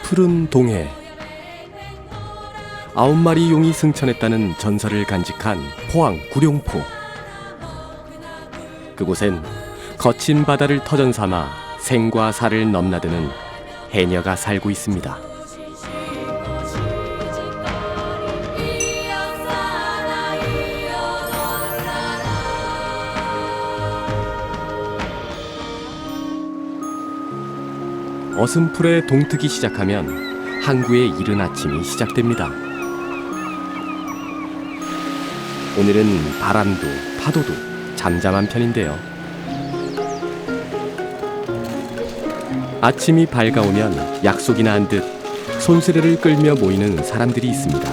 푸른 동해. 9마리 용이 승천했다는 전설을 간직한 포항 구룡포. 그곳엔 거친 바다를 터전 삼아 생과 사를 넘나드는 해녀가 살고 있습니다. 어슴풀에 동트기 시작하면 항구의 이른 아침이 시작됩니다. 오늘은 바람도 파도도 잠잠한 편인데요. 아침이 밝아오면 약속이나 한 듯 손수레를 끌며 모이는 사람들이 있습니다.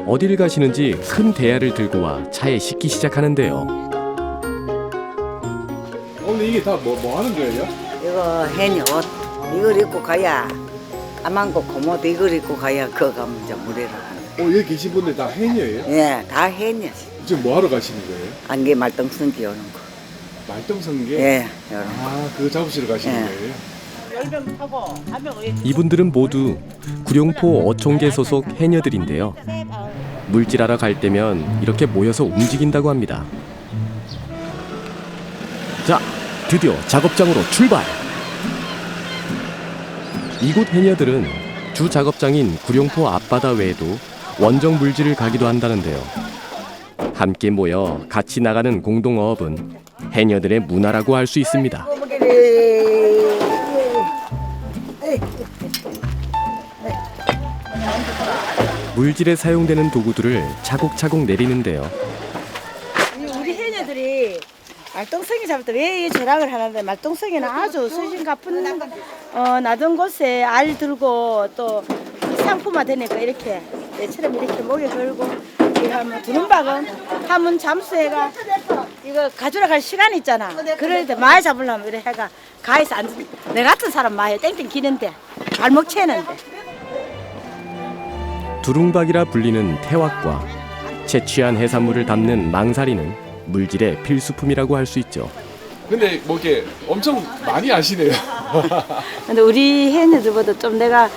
어디를 가시는지 큰 대야를 들고 와 차에 싣기 시작하는데요. 오늘 이게 다 뭐 하는 거예요? 이거 해녀 옷 이걸 입고 가야 까만고 고모도 이걸 입고 가야 그거 가면 이제 물에를 하는. 여기 계신 분들 다 해녀예요? 예, 다 해녀지. 지금 뭐 하러 가시는 거예요? 안개 말똥성기 오는 거. 말똥성게? 예, 이런 거. 아, 그거 잡으시러 가시는 예. 거예요? 이분들은 모두 구룡포 어촌계 소속 해녀들인데요. 물질하러 갈 때면 이렇게 모여서 움직인다고 합니다. 자, 드디어 작업장으로 출발! 이곳 해녀들은 주 작업장인 구룡포 앞바다 외에도 원정 물질을 가기도 한다는데요. 함께 모여 같이 나가는 공동어업은 해녀들의 문화라고 할 수 있습니다. 물질에 사용되는 도구들을 차곡차곡 내리는데요. 우리 해녀들이 말똥성이 잡을 때 왜 이 조락을 하는데 말똥성이는 아주 수심 가쁜 나던 곳에 알 들고 또 상품화 되니까 이렇게 얘처럼 이렇게 목에 걸고 이거 하면 두른박은 하면 잠수해가 이거 가지러 갈 시간 있잖아. 그럴 때 많이 잡으려면 이래 해가 가에서 앉아 내 같은 사람 많이 땡땡 기는데 발목 채는데 두룽박이라 불리는 태왁과 채취한 해산물을 담는 망사리는 물질의 필수품이라고 할 수 있죠. 근데 뭐 이렇게 엄청 많이 아시네요. 근데 우리 해녀들보다 좀 내가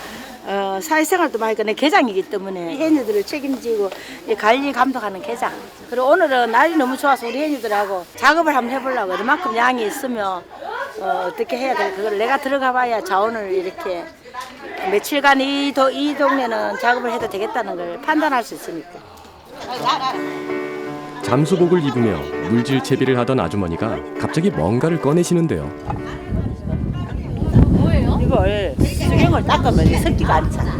사회생활도 많이 하니까 내 계장이기 때문에 해녀들을 책임지고 이 관리 감독하는 계장. 그리고 오늘은 날이 너무 좋아서 우리 해녀들하고 작업을 한번 해보려고 이만큼 양이 있으면 어떻게 해야 돼 그걸 내가 들어가 봐야 자원을 이렇게 며칠간 이 동네는 작업을 해도 되겠다는 걸 판단할 수 있으니까. 잠수복을 입으며 물질 채비를 하던 아주머니가 갑자기 뭔가를 꺼내시는데요. 이걸 수경을 닦으면 섞지가 않잖아.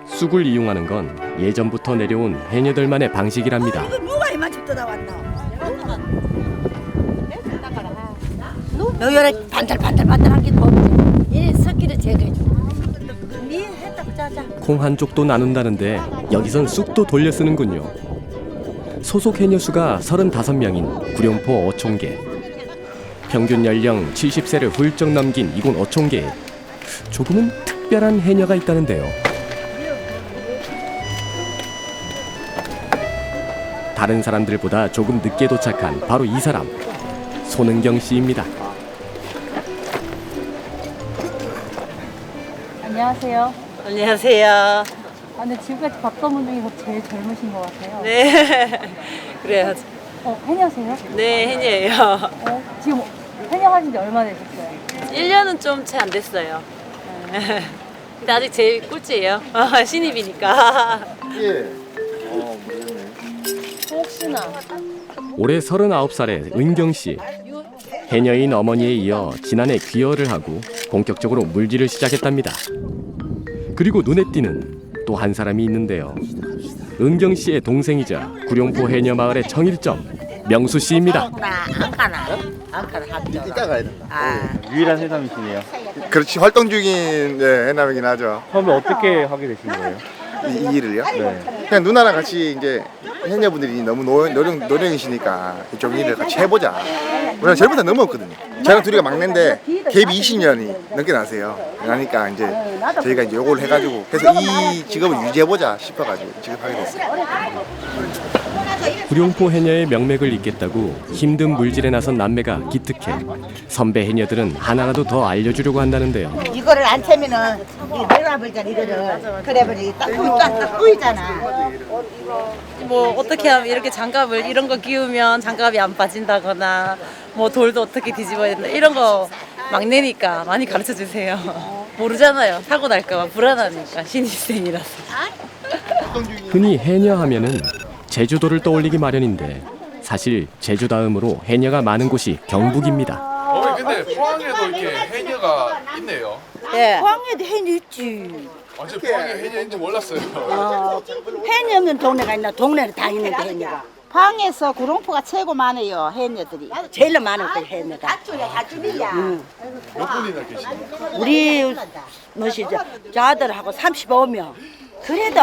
쑥을 이용하는 건 예전부터 내려온 해녀들만의 방식이랍니다. 이거 누가 이만큼 뜯어왔나? 요래 반들반들반들한 게 없지. 이 섞기를 제거해줘. 미 했다고 짜자. 콩 한 쪽도 나눈다는데 여기선 쑥도 돌려 쓰는군요. 소속 해녀 수가 35명인 구룡포 어촌계. 평균 연령 70세를 훌쩍 넘긴 이곳 어촌계에 조금은 특별한 해녀가 있다는데요. 다른 사람들보다 조금 늦게 도착한 바로 이 사람, 손은경 씨입니다. 안녕하세요. 안녕하세요. 근데 지금까지 봤던 분 중에서 제일 젊으신 것 같아요. 네, 그래요. 해녀세요? 네, 해녀예요. 지금 해녀하신 지 얼마나 되셨어요? 1년은 좀 채 안 됐어요. 근데 아직 제일 꼴찌예요. 신입이니까. 혹시나 올해 39살의 은경 씨. 해녀인 어머니에 이어 지난해 귀화를 하고 본격적으로 물질을 시작했답니다. 그리고 눈에 띄는 또 한 사람이 있는데요. 은경 씨의 동생이자 구룡포 해녀 마을의 정일점 명수 씨입니다. 안 가나 합죠. 이따 가야 된다. 유일한 해남이시네요. 그렇지, 활동 중인 해남이긴 하죠. 처음에 어떻게 하게 되신 거예요? 이 일을요? 네. 그냥 누나랑 같이 이제 해녀분들이 너무 노령이시니까 좀 일을 같이 해보자. 우리가 저희보다 넘었거든요. 저랑 둘이가 막내인데 갭이 20년이 넘게 나세요. 그러니까 이제 저희가 이제 요걸 해가지고 해서 이 직업을 유지해보자 싶어가지고 직업하게 됐어요. 구룡포 해녀의 명맥을 잇겠다고 힘든 물질에 나선 남매가 기특해 선배 해녀들은 하나라도 더 알려주려고 한다는데요. 이거를 안 채면은 이 내놔버리잖아 이거를. 그래버리 딱 보이잖아. 뭐 어떻게 하면 이렇게 장갑을 이런 거 끼우면 장갑이 안 빠진다거나 뭐 돌도 어떻게 뒤집어야 된다 이런 거 막내니까 많이 가르쳐 주세요. 모르잖아요. 사고 날까 봐 불안하니까 신입생이라서. 흔히 해녀 하면은 제주도를 떠올리기 마련인데 사실 제주 다음으로 해녀가 많은 곳이 경북입니다. 어머니 근데 포항에도 이렇게 해녀가 있네요. 포항에도 해녀 있지. 아, 저 포항에 해녀인지 몰랐어요. 해녀 없는 동네가 있나? 동네는 다 있는데 해녀가. 포항에서 구룡포가 최고 많아요 해녀들이. 제일 많은 거 해녀가. 가줄이야. 몇 분이나 계십니까? 우리 뭐시죠? 저들하고 35명. 그래도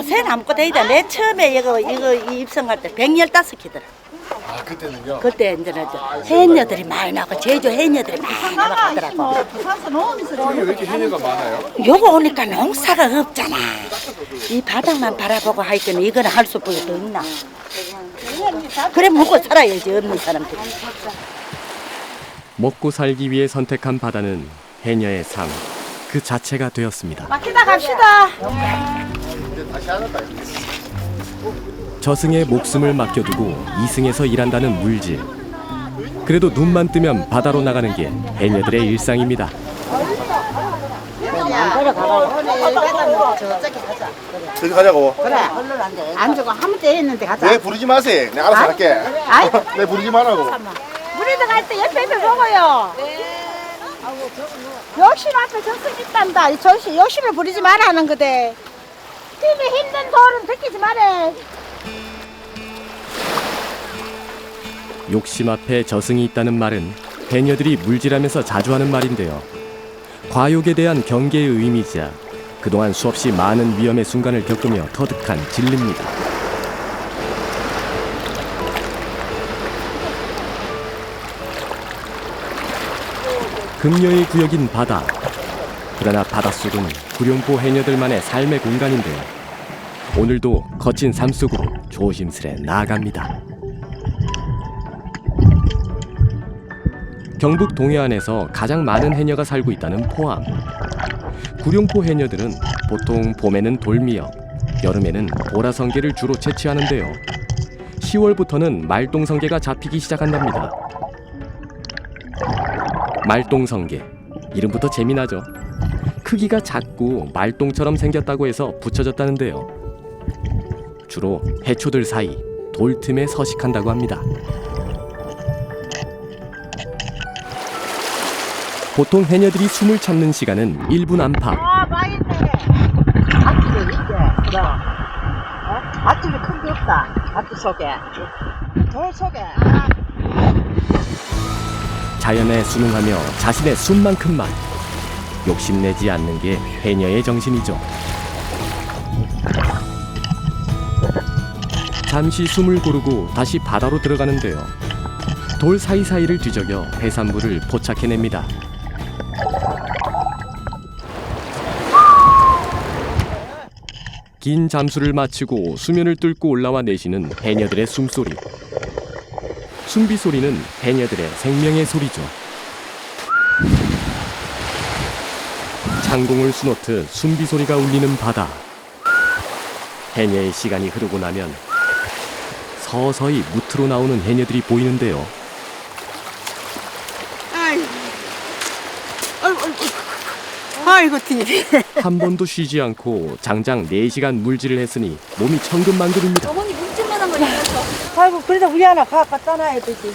새는 아무것도 되다. 내 처음에 이거 입성할 때 115기더라. 아 그때는요? 그때 이제는 해녀들이 많이 나고 제주 해녀들이 많이 나가더라고. 포항에 왜 이렇게 해녀가 많아요? 요거 오니까 농사가 없잖아. 이 바닥만 바라보고 하니까 이거는 할 수 없고 더 있나. 그래 먹고 살아야지 없는 사람들이. 먹고 살기 위해 선택한 바다는 해녀의 삶 그 자체가 되었습니다. 막히다 갑시다. 저승에 목숨을 맡겨두고 이승에서 일한다는 물질. 그래도 눈만 뜨면 바다로 나가는 게 해녀들의 일상입니다. 저기 가자고. 그래. 안 주고 아무 때 했는데 가자. 내 부르지 마세요. 내가 알아서 할게. 내 부르지 말라고. 우리도 갈 때 옆에 먹어요. 욕심 앞에 저승 있단다. 욕심을 부리지 마라 하는 거대. 힘이 힘든 돌은 듣기지 마래. 욕심 앞에 저승이 있다는 말은 해녀들이 물질하면서 자주 하는 말인데요. 과욕에 대한 경계의 의미이자 그동안 수없이 많은 위험의 순간을 겪으며 터득한 진리입니다. 금녀의 구역인 바다. 그러나 바닷속은 구룡포 해녀들만의 삶의 공간인데요. 오늘도 거친 삶 속으로 조심스레 나아갑니다. 경북 동해안에서 가장 많은 해녀가 살고 있다는 포항. 구룡포 해녀들은 보통 봄에는 돌미역, 여름에는 보라성게를 주로 채취하는데요. 10월부터는 말똥성게가 잡히기 시작한답니다. 말똥성게, 이름부터 재미나죠? 크기가 작고 말똥처럼 생겼다고 해서 붙여졌다는데요. 주로 해초들 사이 돌 틈에 서식한다고 합니다. 보통 해녀들이 숨을 참는 시간은 1분 안팎. 많이 있네. 앞집에 있게. 그래. 앞집에 큰 게 없다. 앞집 속에. 돌 속에. 자연에 순응하며 자신의 숨만큼만 욕심내지 않는 게 해녀의 정신이죠. 잠시 숨을 고르고 다시 바다로 들어가는데요. 돌 사이사이를 뒤적여 해산물을 포착해냅니다. 긴 잠수를 마치고 수면을 뚫고 올라와 내쉬는 해녀들의 숨소리. 숨비 소리는 해녀들의 생명의 소리죠. 창공을 수놓듯 숨비 소리가 울리는 바다. 해녀의 시간이 흐르고 나면 서서히 무트로 나오는 해녀들이 보이는데요. 아이고 TV. 한 번도 쉬지 않고 장장 4시간 물질을 했으니 몸이 천근만근입니다. 어머니 물질만 한 거예요. 아이고 그래도 우리 하나 갖다 놔야 되지.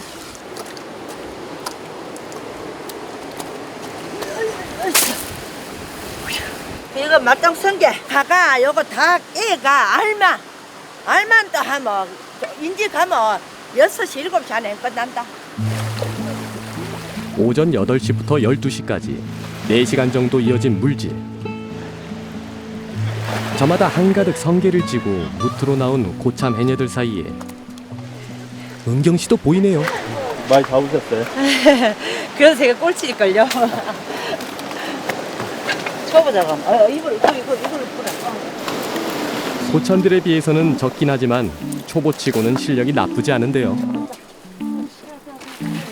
이거 말똥성게 가가 요거 다 애가 알만 또 하면 인지 가면 6시 7시 안에 끝난다. 오전 8시부터 12시까지 4시간 정도 이어진 물질. 저마다 한가득 성게를 찌고 무트로 나온 고참 해녀들 사이에 은경 씨도 보이네요. 많이 잡으셨어요? 그래서 제가 꼴찌일걸요. 쳐보자 그럼. 이걸 풀어. 고천들에 비해서는 적긴 하지만 초보치고는 실력이 나쁘지 않은데요.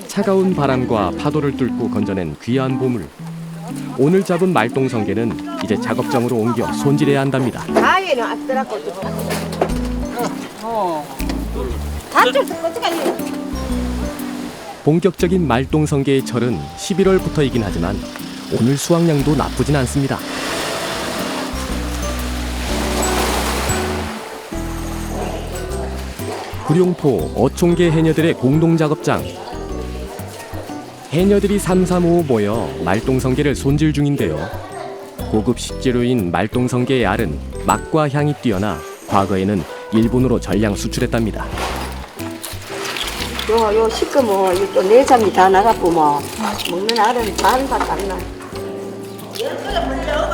차가운 바람과 파도를 뚫고 건져낸 귀한 보물. 오늘 잡은 말똥성게는 이제 작업장으로 옮겨 손질해야 한답니다. 다에는 앞더라고. 본격적인 말똥성게의 철은 11월부터이긴 하지만 오늘 수확량도 나쁘진 않습니다. 구룡포 어촌계 해녀들의 공동작업장. 해녀들이 삼삼오오 모여 말똥성게를 손질 중인데요. 고급 식재료인 말똥성게의 알은 맛과 향이 뛰어나 과거에는 일본으로 전량 수출했답니다. 요 시꺼먼 또 내장이 다 나갔고 뭐 먹는 알은 반밖에 안 나.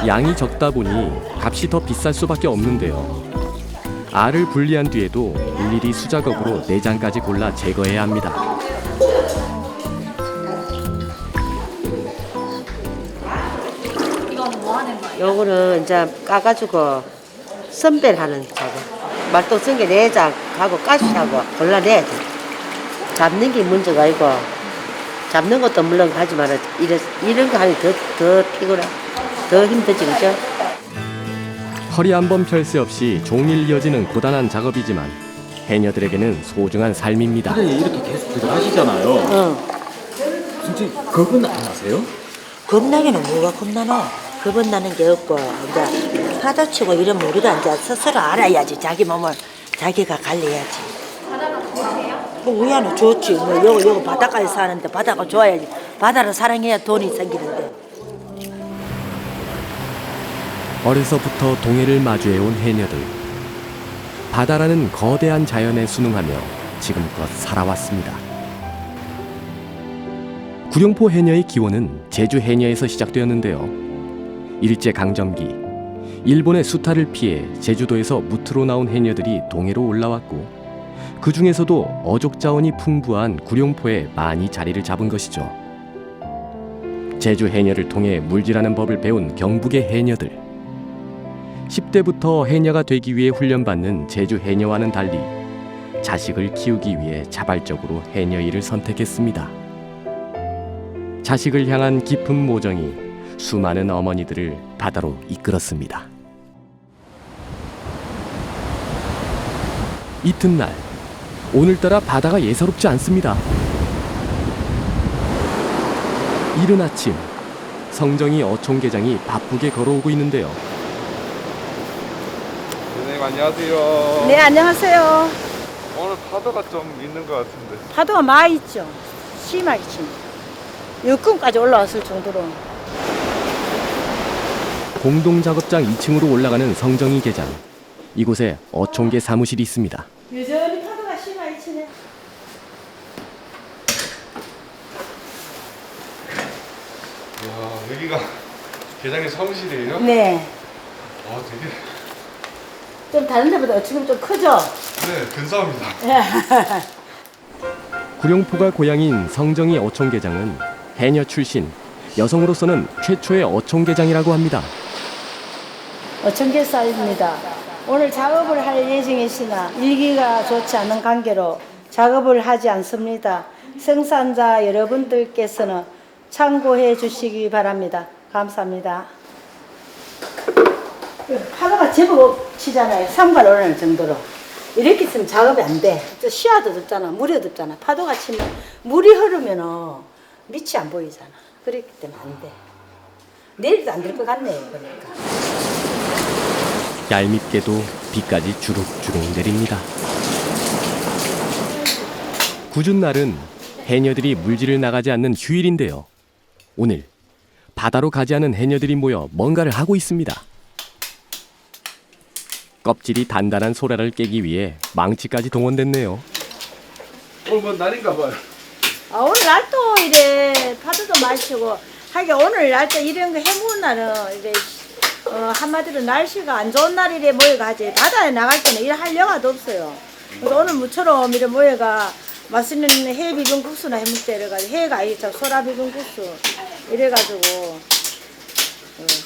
양이 적다 보니 값이 더 비쌀 수밖에 없는데요. 알을 분리한 뒤에도 일일이 수작업으로 내장까지 골라 제거해야 합니다. 요거는 이제 까가지고 선별하는 작업. 말똥성게 내장하고 가시하고 골라내야 돼. 잡는 게 문제가 아니고 잡는 것도 물론 하지만 이런 거 하니 더 피곤해. 더 힘들지, 그죠? 허리 한 번 펼 새 없이 종일 이어지는 고단한 작업이지만 해녀들에게는 소중한 삶입니다. 근데 이렇게 계속 들어가시잖아요. 응. 진짜 겁은 안 나세요? 겁나기는 뭐가 겁나노? 겁은 나는 게 없고 이제 파도 치고 이러면 우리가 이제 스스로 알아야지. 자기 몸을 자기가 관리해야지. 뭐 우야는 좋지. 뭐 요거 바닷가에 사는데 바다가 좋아야지. 바다를 사랑해야 돈이 생기는데. 어려서부터 동해를 마주해온 해녀들. 바다라는 거대한 자연에 순응하며 지금껏 살아왔습니다. 구룡포 해녀의 기원은 제주 해녀에서 시작되었는데요. 일제강점기, 일본의 수탈을 피해 제주도에서 무트로 나온 해녀들이 동해로 올라왔고 그 중에서도 어족 자원이 풍부한 구룡포에 많이 자리를 잡은 것이죠. 제주 해녀를 통해 물질하는 법을 배운 경북의 해녀들. 10대부터 해녀가 되기 위해 훈련받는 제주 해녀와는 달리 자식을 키우기 위해 자발적으로 해녀 일을 선택했습니다. 자식을 향한 깊은 모정이 수많은 어머니들을 바다로 이끌었습니다. 이튿날, 오늘따라 바다가 예사롭지 않습니다. 이른 아침, 성정이 어촌계장이 바쁘게 걸어오고 있는데요. 선생님 안녕하세요. 네, 안녕하세요. 오늘 파도가 좀 있는 것 같은데. 파도가 많이 있죠. 심하게 칩니다. 육군까지 올라왔을 정도로. 공동작업장 2층으로 올라가는 성정이 계장. 이곳에 어촌계 사무실이 있습니다. 여전히 파도가 심하게 치네. 와 여기가 계장의 사무실이에요? 네. 와 되게 좀 다른 데보다 지금 좀 크죠? 네 근사합니다. 구룡포가 고향인 성정이 어촌계장은 해녀 출신, 여성으로서는 최초의 어촌계장이라고 합니다. 어촌계사입니다. 오늘 작업을 할 예정이시나 일기가 좋지 않은 관계로 작업을 하지 않습니다. 생산자 여러분들께서는 참고해 주시기 바랍니다. 감사합니다. 파도가 제법 치잖아요. 산발 오르는 정도로. 이렇게 있으면 작업이 안 돼. 시야도 덥잖아. 물이 덥잖아. 파도가 치면 물이 흐르면 밑이 안 보이잖아. 그렇기 때문에 안 돼. 내일도 안 될 것 같네요. 그러니까. 얄밉게도 비까지 주룩주룩 내립니다. 궂은 날은 해녀들이 물질을 나가지 않는 휴일인데요. 오늘 바다로 가지 않은 해녀들이 모여 뭔가를 하고 있습니다. 껍질이 단단한 소라를 깨기 위해 망치까지 동원됐네요. 오늘 뭐 날인가 봐요. 아, 오늘 날도 이래 파도도 많이 치고 하긴 오늘 날도 이런 거 해무는 날은 이래 한마디로 날씨가 안 좋은 날이래 모여가지 바다에 나갈 때는 일 할 여가도 없어요. 그래서 오늘 무처럼 이래 모여가 맛있는 해 비빔 국수나 해먹자 이래가지고 해가 아니죠 소라 비빔 국수 이래가지고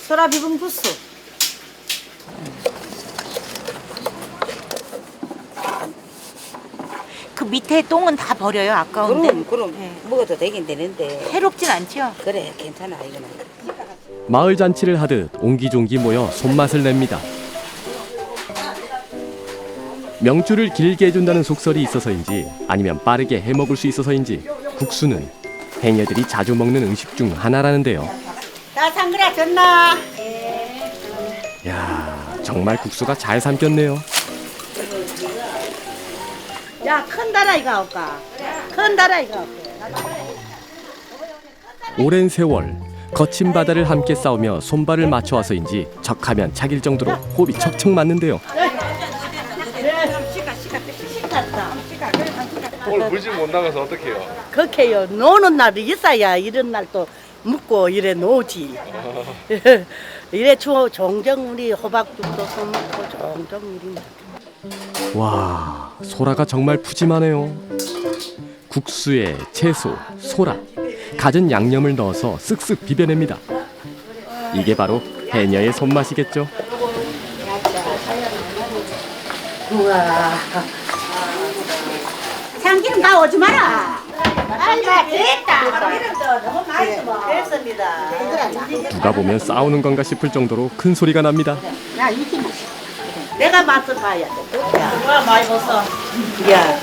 소라 비빔 국수 그 밑에 똥은 다 버려요. 아까운데. 그럼 먹어도 되긴 되는데. 해롭진 않죠? 그래 괜찮아 이거는. 마을 잔치를 하듯 옹기종기 모여 손맛을 냅니다. 명주를 길게 해준다는 속설이 있어서인지 아니면 빠르게 해먹을 수 있어서인지 국수는 해녀들이 자주 먹는 음식 중 하나라는데요. 나 상그라 줬나? 야, 정말 국수가 잘 삶겼네요. 야, 큰 다라이가 올까? 큰 다라이가 올까? 오랜 세월 거친 바다를 함께 싸우며 손발을 맞춰와서인지 척하면 착일 정도로 호흡이 척척 맞는데요. 오늘 물질 못 나가서 어떻게 해요? 그렇게요. 노는 날이 있어야 이런 날 또 묵고 이래 노지. 이래 종종 우리 호박죽도 써먹고 종종 우리. 와, 소라가 정말 푸짐하네요. 국수에 채소, 소라, 갖은 양념을 넣어서 쓱쓱 비벼냅니다. 이게 바로 해녀의 손맛이겠죠. 우와. 참기름 다 오지 마라. 아이고 됐다. 기름도 너무 많이 써. 됐습니다. 누가 보면 싸우는 건가 싶을 정도로 큰 소리가 납니다. 야 이게 내가 맛을 봐야 돼. 와 많이 먹어. 야.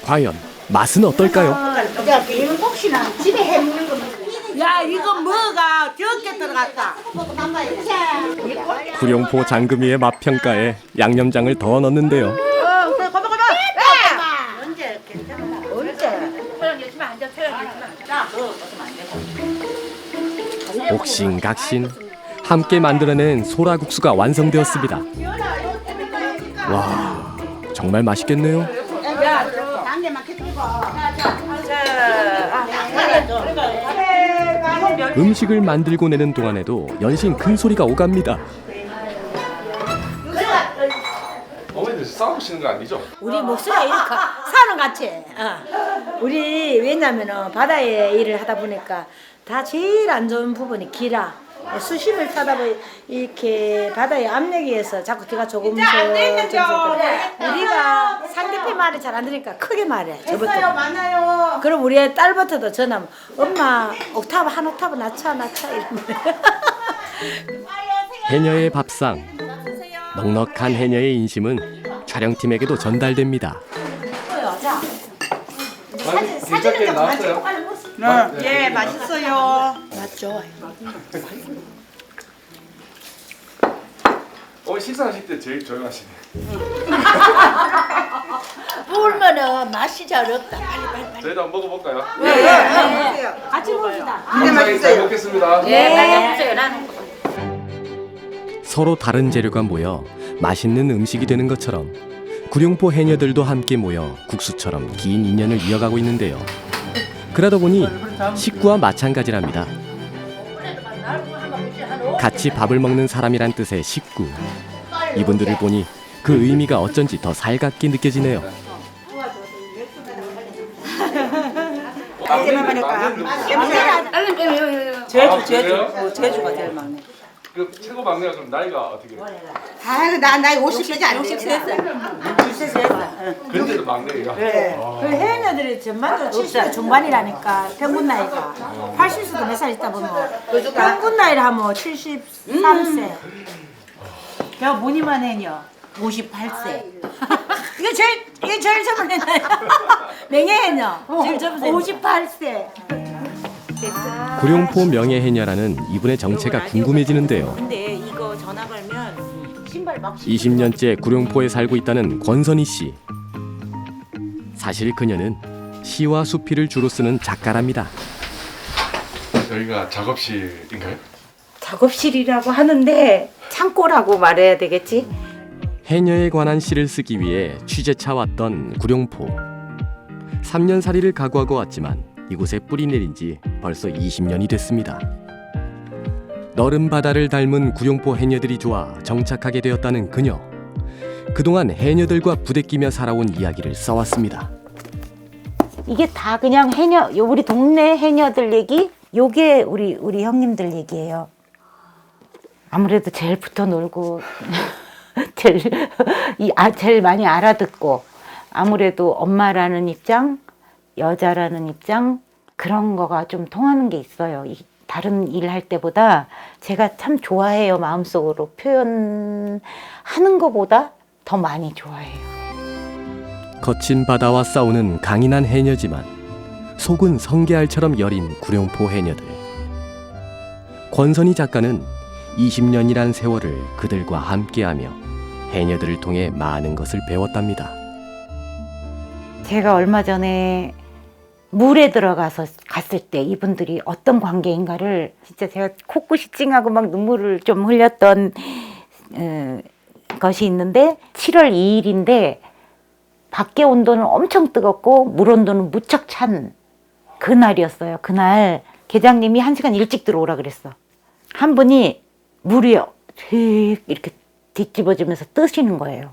과연 맛은 어떨까요? 야 비빔 혹시나 집에 해 먹는 거. 야 이거 뭐가 적게 들어갔다. 구룡포 장금이의 맛 평가에 양념장을 더 넣는데요. 언제 괜찮아? 언제? 옥신각신 함께 만들어낸 소라국수가 완성되었습니다. 와, 정말 맛있겠네요. 음식을 만들고 내는 동안에도 연신 큰 소리가 오갑니다. 어머니들 싸우시는 거 아니죠? 우리 목소리가 이렇게 사는 같이. 우리 왜냐면은 바다에 일을 하다 보니까 다 제일 안 좋은 부분이 기라. 수심을 타다 보니 이렇게 바다의 압력에 의해서 자꾸 기가 조금씩 우리가 상대편 말을 잘 안 들으니까 크게 말해. 저부터. 그럼 우리 딸부터도 전화하면 엄마 옥타브 한 옥타브 낮춰 이러면. 해녀의 밥상, 넉넉한 해녀의 인심은 촬영팀에게도 전달됩니다. 사진은 나왔어요? 예, 맛있어요. 맛 좋아요. 식사하실 때 제일 조용하시네. 울면은 맛이 잘 없다. 빨리. 저희도 한번 먹어볼까요? 같이 먹읍시다. 감사하게 잘 먹겠습니다. 서로 다른 재료가 모여 맛있는 음식이 되는 것처럼 구룡포 해녀들도 함께 모여 국수처럼 긴 인연을 이어가고 있는데요. 그러다 보니 식구와 마찬가지랍니다. 같이 밥을 먹는 사람이란 뜻의 식구. 이분들을 보니 그 의미가 어쩐지 더 살갑게 느껴지네요. 제주가 제일 막내. 그 최고 막내가 그럼 나이가 어떻게 돼요? 아이고 나 나이 50세지 안 63세. 근데도 막내가. 그 해녀들이 전반적으로 70대 중반이라니까 평균 나이가 80세도 몇 살 있다 보면 평균 나이를 하면 73세. 야, 뭐니만 해녀. 58세. 이게 제일 젊은 해녀야. 명예 해녀. 제일 젊은 해녀. 58세. 구룡포 명예해녀라는 이분의 정체가 궁금해지는데요. 근데 이거 전화 걸면 신발 막 20년째 구룡포에 살고 있다는 권선희 씨. 사실 그녀는 시와 수필을 주로 쓰는 작가랍니다. 여기가 작업실인가요? 작업실이라고 하는데 창고라고 말해야 되겠지? 해녀에 관한 시를 쓰기 위해 취재차 왔던 구룡포. 3년살이를 각오하고 왔지만 이곳에 뿌리 내린 지 벌써 20년이 됐습니다. 너른 바다를 닮은 구룡포 해녀들이 좋아 정착하게 되었다는 그녀. 그동안 해녀들과 부대끼며 살아온 이야기를 써왔습니다. 이게 다 그냥 해녀, 우리 동네 해녀들 얘기? 요게 우리 형님들 얘기예요. 아무래도 제일 붙어 놀고 제일 많이 알아듣고 아무래도 엄마라는 입장, 여자라는 입장 그런 거가 좀 통하는 게 있어요. 다른 일 할 때보다 제가 참 좋아해요. 마음속으로 표현하는 것보다 더 많이 좋아해요. 거친 바다와 싸우는 강인한 해녀지만 속은 성게알처럼 여린 구룡포 해녀들. 권선희 작가는 20년이란 세월을 그들과 함께하며 해녀들을 통해 많은 것을 배웠답니다. 제가 얼마 전에 물에 들어가서 갔을 때 이분들이 어떤 관계인가를 진짜 제가 코끝이 찡하고 막 눈물을 좀 흘렸던 것이 있는데 7월 2일인데 밖에 온도는 엄청 뜨겁고 물 온도는 무척 찬 그날이었어요. 그날 계장님이 1시간 일찍 들어오라 그랬어. 한 분이 물 위에 이렇게 뒤집어지면서 뜨시는 거예요.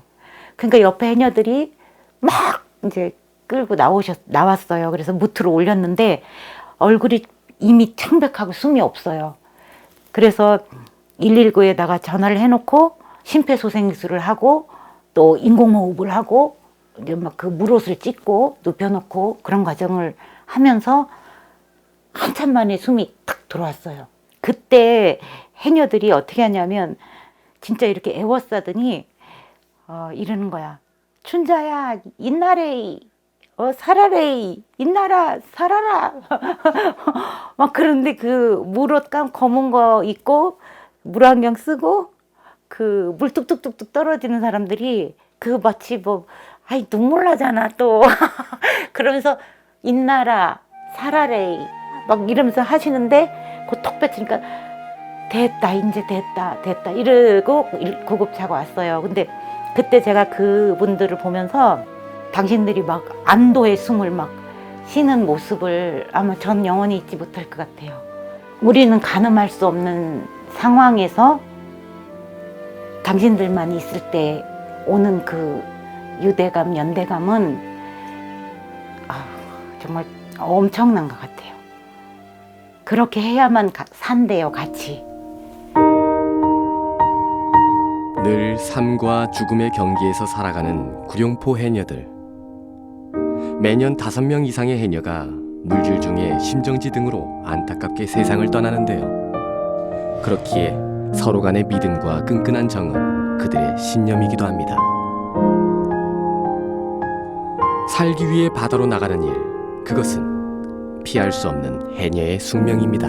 그러니까 옆에 해녀들이 막 이제 끌고 나왔어요. 그래서 무트로 올렸는데 얼굴이 이미 창백하고 숨이 없어요. 그래서 119에다가 전화를 해놓고 심폐소생술을 하고 또 인공호흡을 하고 이제 막 그 물옷을 찢고 눕혀놓고 그런 과정을 하면서 한참 만에 숨이 탁 들어왔어요. 그때 해녀들이 어떻게 하냐면 진짜 이렇게 에워싸더니 이러는 거야. 춘자야, 인나레이. 살아레이, 인나라, 살아라. 막 그런데 그 물옷 검은 거 입고 물안경 쓰고 그 물 뚝뚝뚝뚝 떨어지는 사람들이 그 마치 뭐, 아이, 눈물 나잖아, 또. 그러면서 인나라, 살아레이. 막 이러면서 하시는데 그 톡 뱉으니까 됐다, 이제 됐다. 이러고 구급차가 왔어요. 근데 그때 제가 그분들을 보면서 당신들이 막 안도의 숨을 막 쉬는 모습을 아마 전 영원히 잊지 못할 것 같아요. 우리는 가늠할 수 없는 상황에서 당신들만 있을 때 오는 그 유대감, 연대감은 정말 엄청난 것 같아요. 그렇게 해야만 산대요, 같이. 늘 삶과 죽음의 경기에서 살아가는 구룡포 해녀들. 매년 5명 이상의 해녀가 물질 중에 심정지 등으로 안타깝게 세상을 떠나는데요. 그렇기에 서로 간의 믿음과 끈끈한 정은 그들의 신념이기도 합니다. 살기 위해 바다로 나가는 일, 그것은 피할 수 없는 해녀의 숙명입니다.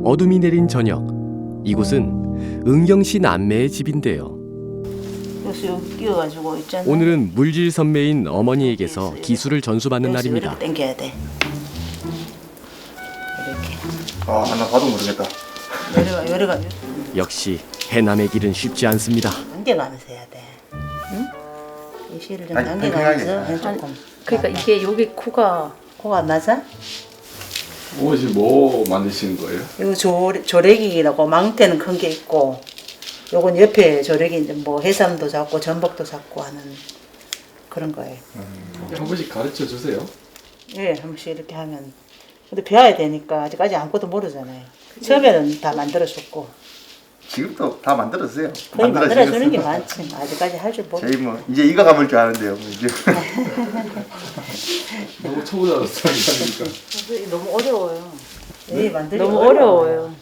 어둠이 내린 저녁, 이곳은 은경씨 남매의 집인데요. 끼워가지고 있잖아. 오늘은 물질 선배인 어머니에게서 기술을 전수받는 날입니다. 이렇게 당겨야 돼. 이렇게. 나 봐도 모르겠다. 요래가. 역시 해남의 길은 쉽지 않습니다. 당겨가면서 해야 돼. 응? 이 실을 좀 아니, 당겨가면서 조금. 그러니까 이게 여기 코가 안 맞아? 오늘 뭐 만드시는 거예요? 이거 조래기라고 망태는 큰 게 있고, 요건 옆에 조래기 이제 뭐 해삼도 잡고 전복도 잡고 하는 그런 거예요. 한 번씩 가르쳐 주세요. 예, 한 번씩 이렇게 하면. 근데 배워야 되니까 아직까지 아무것도 모르잖아요. 처음에는 다 만들어줬고. 지금도 다 만들었어요. 거의 만들어주는 게 많지. 아직까지 할 줄 모르고. 저희 뭐 이제 이거 감을 줄 아는데요. 뭐 이제. 너무 초보자로 생각하니까. 너무 어려워요. 네, 만들기 너무 어려워요.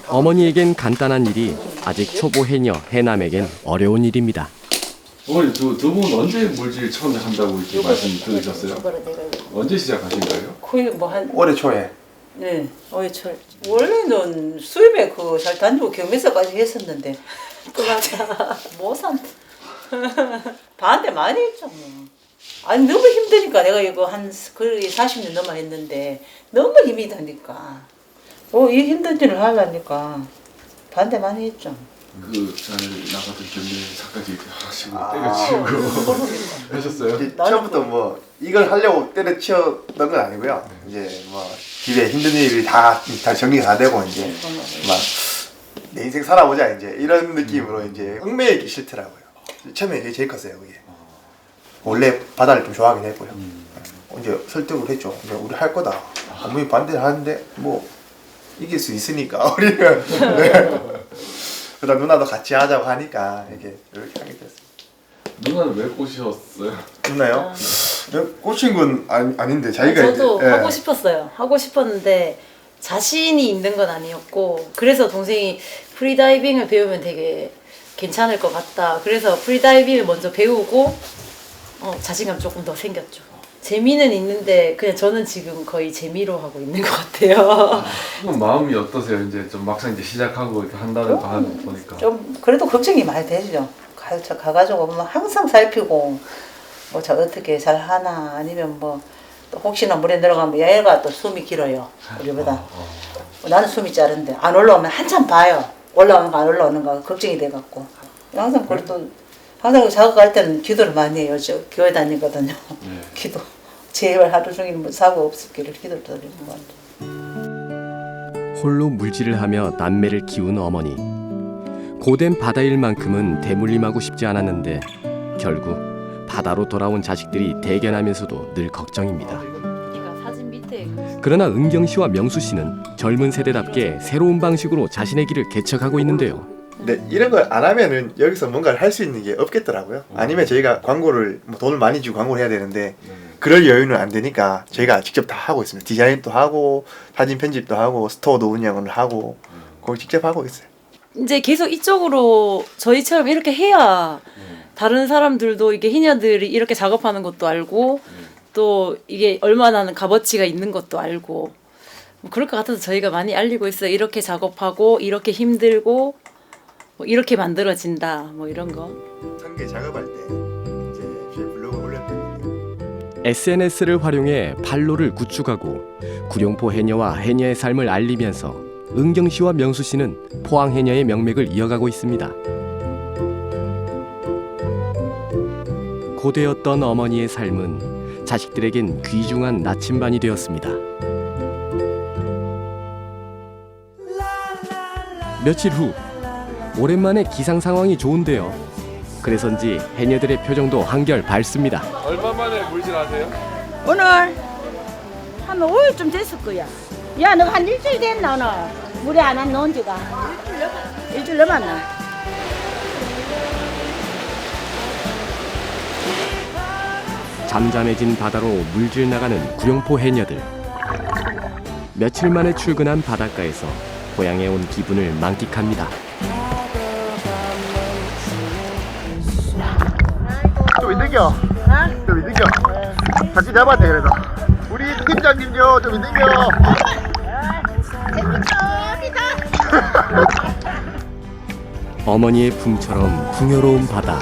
어머니에겐 간단한 일이 아직 초보 해녀 해남에겐 어려운 일입니다. 어머니 두 분 언제 물질 처음에 한다고 이렇게 말씀 들으셨어요? 언제 시작하신 거예요? 거의 뭐한 올해 초에. 네, 올해철. 원래는 수입에 잘 다니고 경매서까지 했었는데 못 산다. 반대 많이 했죠 뭐. 아니 너무 힘드니까 내가 이거 한 거의 40년 넘어 했는데 너무 힘이 드니까 이 힘든 일을 하려니까 반대 많이 했죠. 잘 나가던 경매사까지 하시고 때려치우고 하셨어요? 처음부터 뭐 이걸 하려고 때려치웠던 건 아니고요. 이제 뭐 집에 힘든 일이 다 정리가 다 되고 이제 막 내 인생 살아보자 이제 이런 느낌으로 이제 얽매이기 싫더라고요. 처음에 이게 제일 컸어요. 그게. 원래 바다를 좀 좋아하긴 했고요. 이제 설득을 했죠. 이제 우리 할 거다. 어머니 반대를 하는데 뭐 이길 수 있으니까 우리는. 네. 그다음 누나도 같이 하자고 하니까 이렇게 하게 됐어요. 누나는 왜 꼬셨어요? 누나요? 꽂힌 건 아닌데 자기가 저도 이제, 예. 하고 싶었어요. 하고 싶었는데 자신이 있는 건 아니었고, 그래서 동생이 프리다이빙을 배우면 되게 괜찮을 것 같다. 그래서 프리다이빙을 먼저 배우고 자신감 조금 더 생겼죠. 재미는 있는데 그냥 저는 지금 거의 재미로 하고 있는 것 같아요. 그럼 마음이 어떠세요? 이제 좀 막상 이제 시작하고 이렇게 한다는 거 하는 거 보니까. 좀 그래도 걱정이 많이 되죠. 가가지고 뭐 항상 살피고 뭐 저 어떻게 잘 하나 아니면 뭐 또 혹시나 물에 들어가면 얘가 또 숨이 길어요 우리보다. 나는 숨이 짧은데 안 올라오면 한참 봐요. 올라오는 거 안 올라오는 거 걱정이 돼갖고 항상 그래도 항상 작업할 때는 기도를 많이 해요. 저 교회 다니거든요. 네. 기도 제발 하루 종일 뭐 사고 없었기를 기도를 드리는 것 같아요. 홀로 물질을 하며 남매를 키운 어머니. 고된 바다일만큼은 대물림하고 싶지 않았는데 결국 바다로 돌아온 자식들이 대견하면서도 늘 걱정입니다. 이가 사진 밑에 그러나 은경 씨와 명수 씨는 젊은 세대답게 새로운 방식으로 자신의 길을 개척하고 있는데요. 근데 이런 걸 안 하면은 여기서 뭔가를 할 수 있는 게 없겠더라고요. 아니면 저희가 광고를 뭐 돈을 많이 주고 광고를 해야 되는데 그럴 여유는 안 되니까 저희가 직접 다 하고 있습니다. 디자인도 하고 사진 편집도 하고 스토어도 운영을 하고 그걸 직접 하고 있어요. 이제 계속 이쪽으로 저희처럼 이렇게 해야 다른 사람들도 이게 희녀들이 이렇게 작업하는 것도 알고 또 이게 얼마나 값어치가 있는 것도 알고 뭐 그럴 것 같아서 저희가 많이 알리고 있어요. 이렇게 작업하고 이렇게 힘들고 뭐 이렇게 만들어진다 뭐 이런 거. 한개 작업할 때 이제 블로그 올렸거든요. SNS를 활용해 팔로를 구축하고 구룡포 해녀와 해녀의 삶을 알리면서 은경 씨와 명수 씨는 포항 해녀의 명맥을 이어가고 있습니다. 고되었던 어머니의 삶은 자식들에겐 귀중한 나침반이 되었습니다. 며칠 후 오랜만에 기상 상황이 좋은데요. 그래서인지 해녀들의 표정도 한결 밝습니다. 얼마 만에 물질하세요? 오늘 한 5일쯤 됐을 거야. 야, 너 한 일주일 됐나 오늘? 물에 안 한 놓은 지가? 일주일 넘었나? 잠잠해진 바다로 물질 나가는 구룡포 해녀들. 며칠 만에 출근한 바닷가에서 고향에 온 기분을 만끽합니다. 좀 이득이요. 좀 이득이요. 같이 잡아야 돼 그래도. 우리 팀장님요 좀 이득이요. 어머니의 품처럼 풍요로운 바다.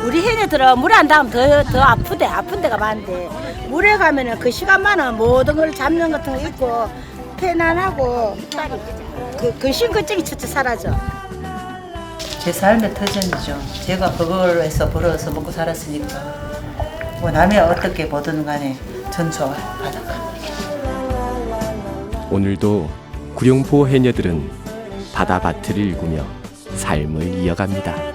우리 해녀들은 물에 안 닿으면 더 아프대. 아픈 데가 많은데 물에 가면은 그 시간만은 모든 걸 잡는 같은 거 있고 편안하고 그 근심 걱정이 첫째 사라져. 제 삶의 터전이죠. 제가 그걸로 해서 벌어서 먹고 살았으니까 뭐 남이 어떻게 보든 간에 전 좋아요. 바다가. 오늘도 구룡포 해녀들은 바다밭을 일구며 삶을 이어갑니다.